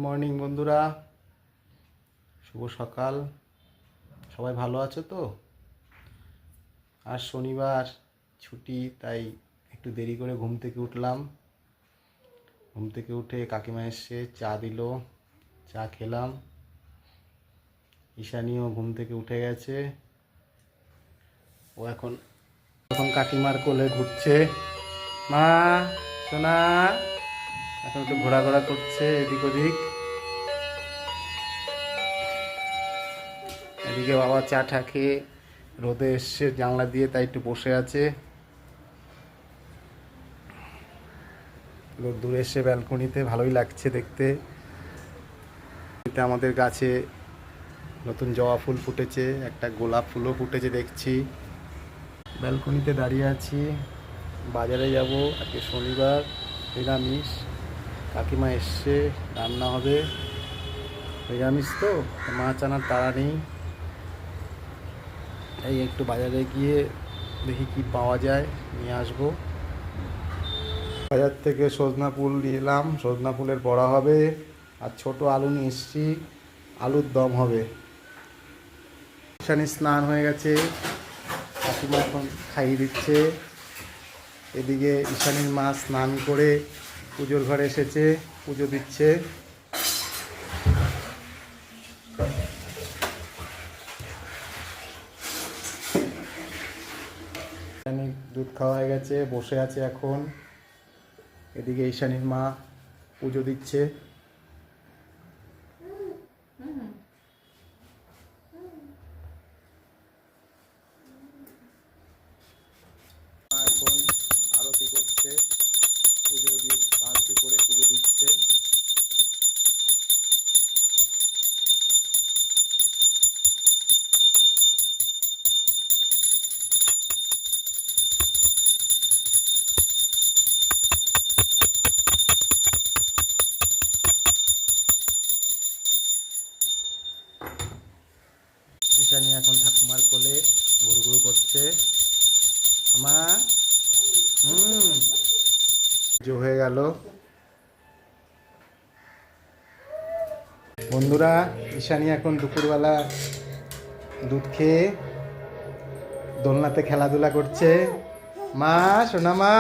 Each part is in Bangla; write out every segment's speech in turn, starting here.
মর্নিং বন্ধুরা, শুভ সকাল। সবাই ভালো আছো তো? আজ শনিবার, ছুটি, তাই একটু দেরি করে ঘুম থেকে উঠলাম। ঘুম থেকে উঠে কাকিমা এসে চা দিল, চা খেলাম। ঈশানীও ঘুম থেকে উঠে গেছে, ও এখন কাকিমার কোলে ঘুরছে। মা সোনা, এখন একটু ঘোরাঘোরা করছে এদিক ওদিক। এদিকে বাবা চা টা খেয়ে রোদে এসছে জানলা দিয়ে, তাই একটু বসে আছে। রোদ্দুর এসে ব্যালকনিতে, ভালোই লাগছে দেখতে। আমাদের গাছে নতুন জবা ফুল ফুটেছে, একটা গোলাপ ফুলও ফুটেছে দেখছি। ব্যালকনিতে দাঁড়িয়ে আছি। বাজারে যাব, আজকে শনিবার, নিরামিষ। কাকিমা এসছে, রান্না হবে। নিরামিষ তো, মাছ আনার তাড়া নেই। এই একটু বাজারে গিয়ে দেখি কি পাওয়া যায়, নিয়ে আসবো। বাজার থেকে সজনা ফুল নিয়ে এলাম, সজনা ফুলের বড়া হবে। আর ছোট আলু নিয়ে এসছি, আলুর দম হবে। ঈশানী স্নান হয়ে গেছে, কাকিমা এখন খাইয়ে দিচ্ছে। এদিকে ঈশানীর মা স্নান করে পুজোর ঘরে এসেছে, পুজো দিচ্ছে। ঈশানীর দুধ খাওয়া হয়ে গেছে, বসে আছে এখন। এদিকে ঈশানীর মা পুজো দিচ্ছে। এখন আরতি করছে, আরতি করে পুজো দিচ্ছে। ঈশানী এখন ঠাকুমার কোলে ঘুরু ঘুরু করছে। আমা পুজো হয়ে গেল। বন্ধুরা, ঈশানী এখন দুপুরবেলা দুধ খেয়ে দোলনাতে খেলাধুলা করছে। মা সোনা মা,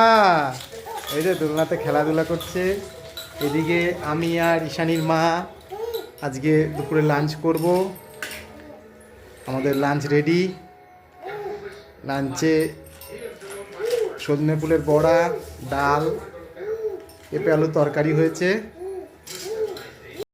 এই যে দোলনাতে খেলাধুলা করছে। এদিকে আমি আর ঈশানীর মা আজকে দুপুরে লাঞ্চ করব। আমাদের লাঞ্চ রেডি। লাঞ্চে সজনে ফুলের বড়া, ডাল, পেঁপে আলু তরকারি হয়েছে।